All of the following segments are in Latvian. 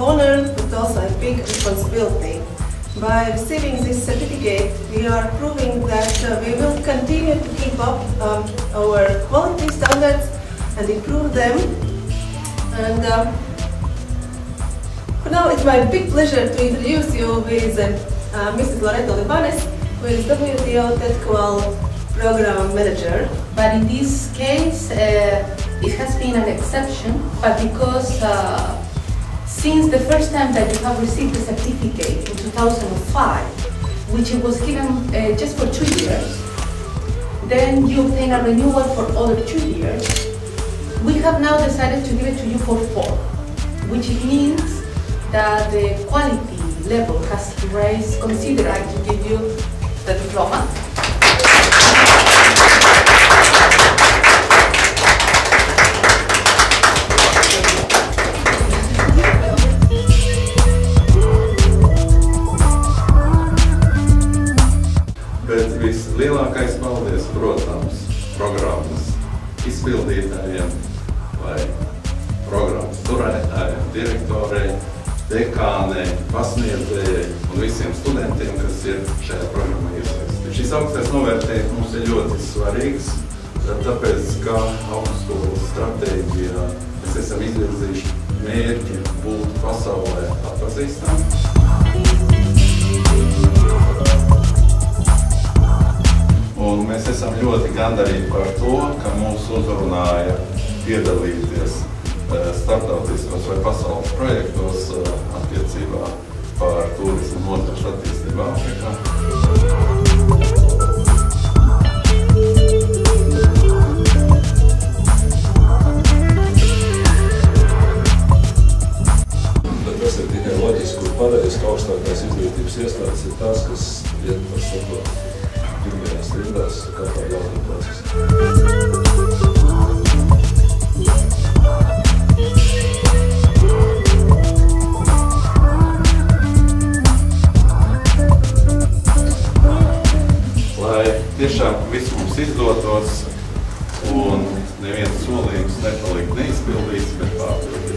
honor, but also a big responsibility. By receiving this certificate, we are proving that we will continue to keep up our quality standards and improve them. And for now, it's my big pleasure to introduce you with Mrs. Loreto Libanes, who is WTO Technical Program Manager. But in this case, it has been an exception, but because since the first time that you have received the certificate in 2005, which it was given just for 2 years, then you obtain a renewal for other 2 years. We have now decided to give it to you for 4, which means that the quality level has raised considerably to give you the diploma. Bet vislielākais paldies, protams, programmas izpildītājiem vai programmas turētājiem, direktorei, dekānei, pasniedzējai un visiem studentiem, kas ir šajā programmā iesaistīti. Šis augstais novērtējums mums ir ļoti svarīgs, tāpēc, ka augstskolas stratēģijā mēs esam izvirzījuši mērķi būt pasaulē atpazīstami. Un mēs esam ļoti gandarīti par to, ka mūs uzrunāja piedalīties starptautiskos vai pasaules projektos attiecībā par turismu nozares attīstību Āfrikā. Bet tas ir tikai loģiski un pareizi, ka augstākās izglītības iestādes ir tās, kas iet par savu pirmajās rindās katrā jaunā procesā. Lai tiešām viss mums izdotos un neviens solījums nepalikt neizpildīts, bet pārpildīts.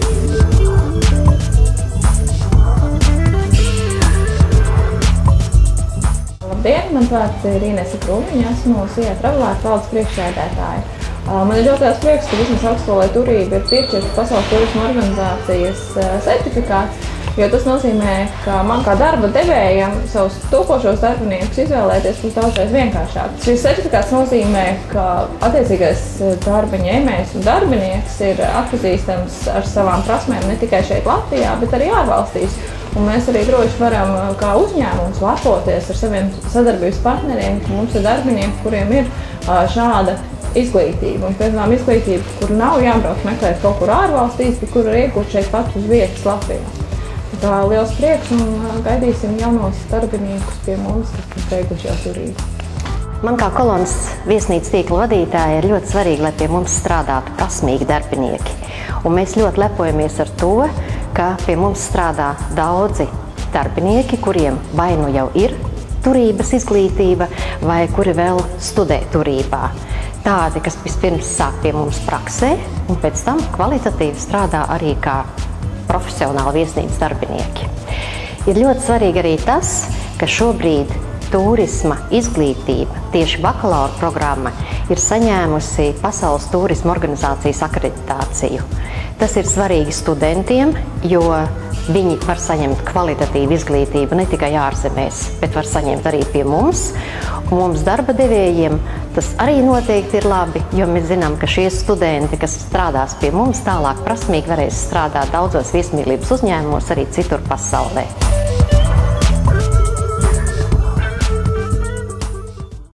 Labdien, man vārds ir Inese Krūmiņa, esmu SIA Travelers valdes priekšsēdētāja. Man ir ļoti liels prieks, ka Vismas augstskolai Turība ir piešķirta Pasaules turisma organizācijas certifikāts, jo tas nozīmē, ka man kā darba devējam savus topošos darbiniekus izvēlēties būs daudzreiz vienkāršāk. Šis certifikāts nozīmē, ka attiecīgais darba ņēmējs un darbinieks ir atpazīstams ar savām prasmēm ne tikai šeit Latvijā, bet arī ārvalstīs. Un mēs arī droši varam kā uzņēmums lepoties ar saviem sadarbības partneriem, ka mums ir darbinieki, kuriem ir šāda izglītība. Un pēc tam izglītība, kur nav jābrauc meklēt kaut kur ārvalstīs, bet kur ir iegūt šeit pat uz vietas Latvijā. Tā liels prieks un gaidīsim jaunos darbiniekus pie mums, kas ir beiguši jau Turību. Man kā kolonas viesnīcas tīkla vadītāja ir ļoti svarīgi, lai pie mums strādātu prasmīgi darbinieki. Un mēs ļoti lepojamies ar to, ka pie mums strādā daudzi darbinieki, kuriem vai nu jau ir turības izglītība, vai kuri vēl studē turībā. Tādi, kas vispirms sāk pie mums praksē, un pēc tam kvalitatīvi strādā arī kā profesionāli viesnīcas darbinieki. Ir ļoti svarīgi arī tas, ka šobrīd turisma izglītība, tieši bakalaura programma, ir saņēmusi Pasaules turisma organizācijas akreditāciju. Tas ir svarīgi studentiem, jo viņi var saņemt kvalitatīvu izglītību ne tikai ārzemēs, bet var saņemt arī pie mums. Un mums darba devējiem tas arī noteikti ir labi, jo mēs zinām, ka šie studenti, kas strādās pie mums, tālāk prasmīgi varēs strādāt daudzos viesmīlības uzņēmumos arī citur pasaulē.